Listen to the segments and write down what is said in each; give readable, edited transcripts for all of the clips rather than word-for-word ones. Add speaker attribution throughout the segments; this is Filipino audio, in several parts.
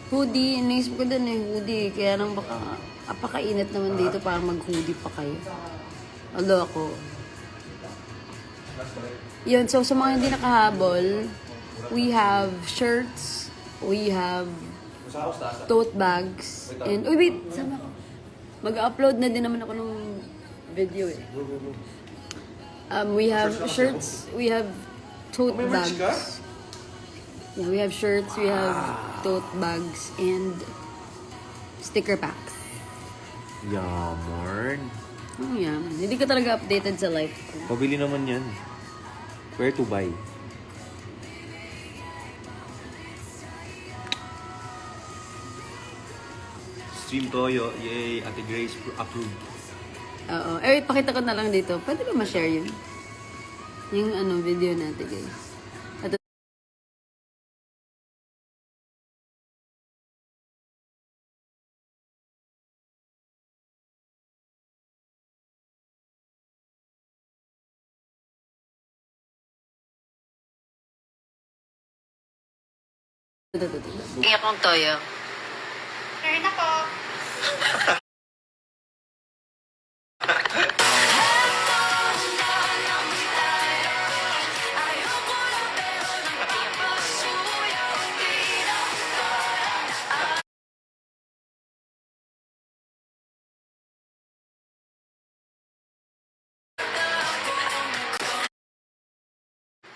Speaker 1: Hoodie, naisip ko din hoodie. Kaya nang baka, apakainit naman dito para mag-hoodie pa kayo. Although ako, yun, so sa mga hindi nakahabol, we have shirts, we have tote bags, and, uy wait, sama ko. Mag-upload na din naman ako ng video eh. We have shirts, we have tote bags. Yeah, we have shirts, we have tote bags, and sticker packs.
Speaker 2: Yaman.
Speaker 1: Oh, yeah. Hindi ka talaga updated sa life ko.
Speaker 2: Pabili naman yan. Where to buy? Stream Toyo. Yay! Ate Grace approved.
Speaker 1: Oo. Eh, wait, pakita ko na lang dito. Pwede ba ma-share yun? Yung video natin, guys. At Iyak kong toyo.
Speaker 3: Turn na po.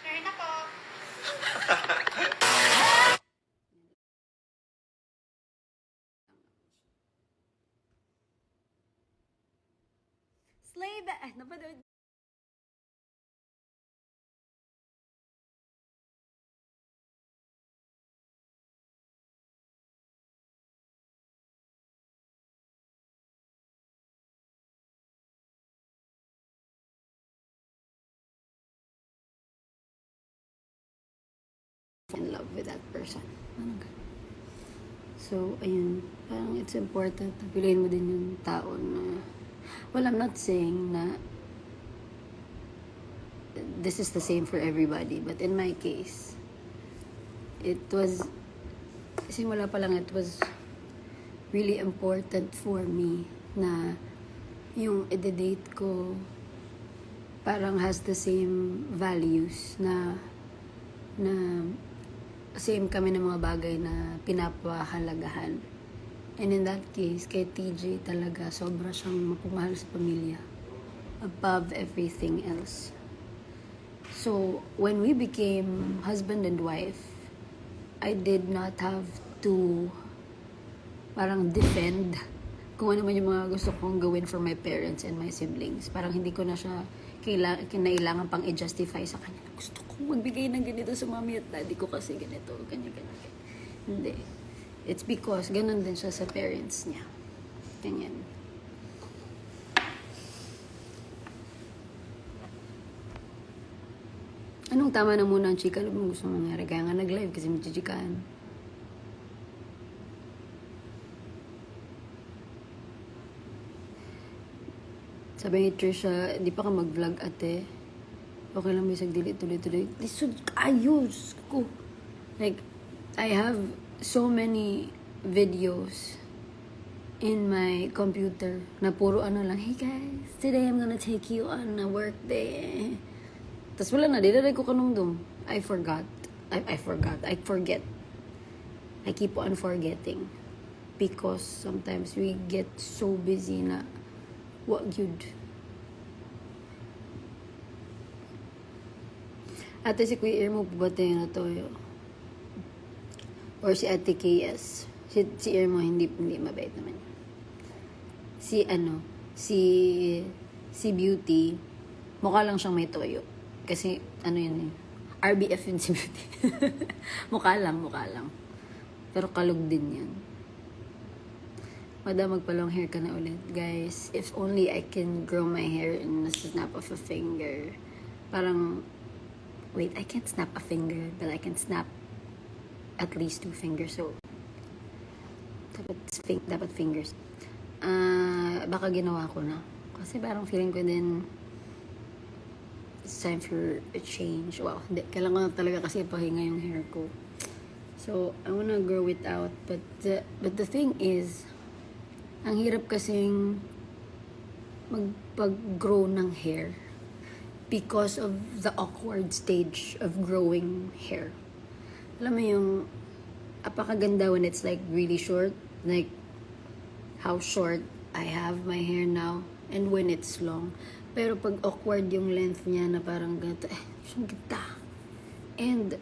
Speaker 3: Turn na po.
Speaker 1: Slay ba? Napanood. In love with that person. So, ayun. Parang it's important na piliin mo din yung tao na... Well, I'm not saying na this is the same for everybody. But in my case, it was... Simula pa lang, it was really important for me na yung i-date ko parang has the same values na same kami ng mga bagay na pinapahalagahan. And in that case, kay TJ talaga, sobra siyang mapumahal sa pamilya. Above everything else. So, when we became husband and wife, I did not have to parang defend kung ano man yung mga gusto kong gawin for my parents and my siblings. Parang hindi ko na siya kinailangan pang i-justify sa kanya. Gusto kong magbigay ng ganito sa mami at daddy ko kasi ganito, ganyan. Hindi. It's because ganun din siya sa parents niya. Ganyan. Anong tama na muna ang chika? Ano bang gusto mangyari? Kaya nga nag-live kasi magchichikaan. Sabi ni Trisha, di pa ka mag-vlog ate. Okay lang may sagdili tuloy-tuloy. Lisod ayos ko. Like, I have so many videos in my computer na puro lang, hey guys, today I'm gonna take you on a work day. Tapos wala na, dilaray ko kanungdum. I forgot. I forget. I keep on forgetting. Because sometimes we get so busy na what good. Ate, si Kuya Irmo pubatay na toyo. Or si Ate KS. Si Irmo hindi mabait naman. Si Beauty, mukha lang siyang may toyo. Kasi yun RBF yun si Beauty. mukha lang. Pero kalog din yan. Madam, magpa-long hair ka na ulit. Guys, if only I can grow my hair in a snap of a finger. Parang, wait, I can't snap a finger, but I can snap at least 2 fingers. So, dapat fingers. Baka ginawa ko na. Kasi parang feeling ko din, it's time for a change. Wow, kailangan ko na talaga kasi pahinga yung hair ko. So, I wanna grow it out. But the thing is, ang hirap kasing magpag-grow ng hair because of the awkward stage of growing hair. Alam mo yung apakaganda when it's like really short, like how short I have my hair now, and when it's long. Pero pag awkward yung length niya na parang ganito, siyang ganda. And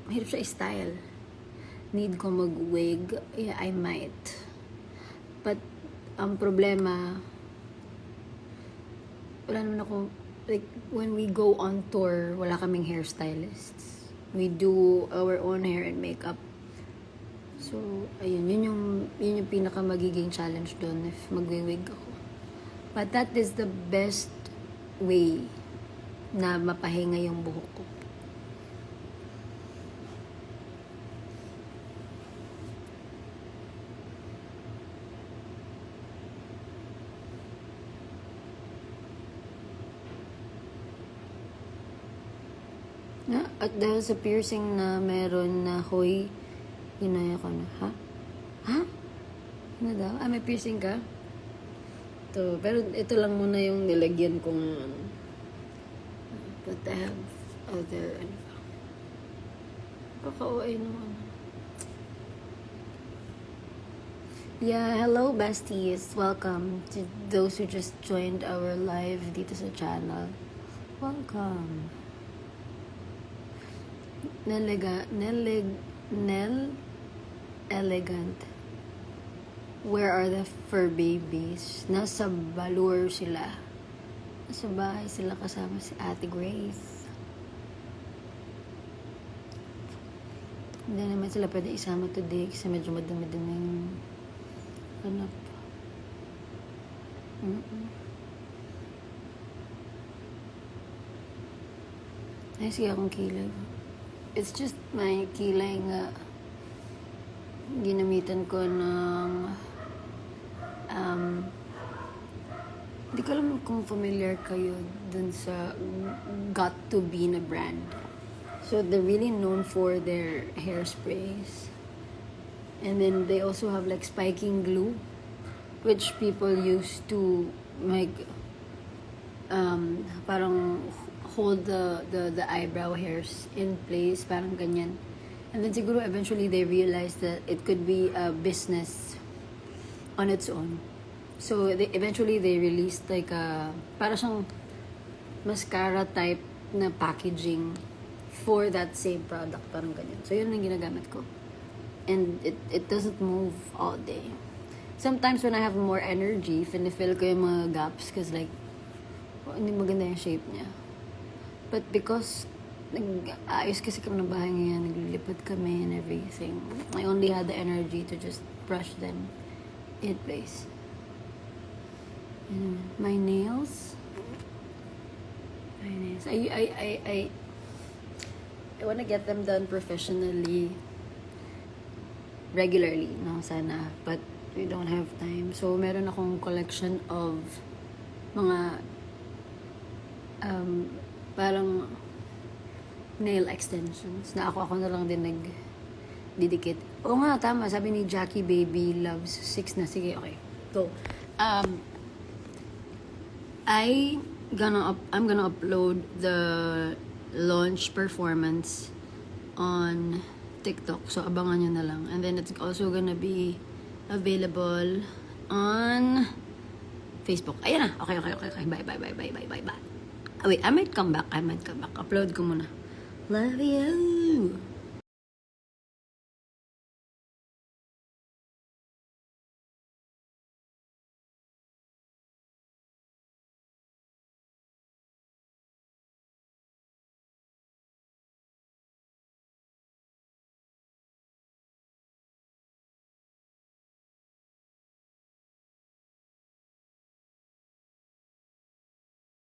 Speaker 1: mahirap siya i-style. Need ko mag-wig? Yeah, I might. But ang problema, wala naman ako, like, when we go on tour, wala kaming hairstylists. We do our own hair and makeup. So, ayun, yun yung pinaka magiging challenge doon if magwi-wig ako. But that is the best way na mapahinga yung buhok ko. At dahil sa piercing na meron na hoy, ginaya ko na, ha? Ha? Ano daw? May piercing ka? To, pero ito lang muna yung nilagyan kong but I have other kaka-OA naman. Yeah, hello besties. Welcome to those who just joined our live dito sa channel. Welcome. Nel Elegant. Where are the fur babies? Nasa Balur sila. Nasa bahay sila kasama si Ate Grace. Hindi naman sila pwede isama today kasi medyo madami-daming hanap. Ay, sige akong kilay. It's just my kilay nga ginamitan ko ng hindi ko alam kung familiar kayo dun sa Got2b na brand. So they're really known for their hairsprays. And then they also have like spiking glue, which people use to make parang hold the eyebrow hairs in place, parang ganyan. And then siguro eventually they realized that it could be a business on its own. So eventually they released like a para siyang mascara type na packaging for that same product, parang ganyan. So yun ang ginagamit ko. And it doesn't move all day. Sometimes when I have more energy, finifill ko yung mga gaps because like hindi maganda yung shape niya. But because nag-ayos kasi kami ng bahay ngayon, naglilipad kami and everything, I only had the energy to just brush them in place. And my nails, I want to get them done professionally, regularly, no, sana, but we don't have time. So meron akong collection of mga parang nail extensions na ako na lang din nagdidikit. Oo nga, tama. Sabi ni Jackie Baby Loves 6 na. Sige, okay. So, I'm gonna upload the launch performance on TikTok. So, abangan nyo na lang. And then, it's also gonna be available on Facebook. Ayan na. Okay. Bye. Wait, I might come back. Upload ko muna. Love you.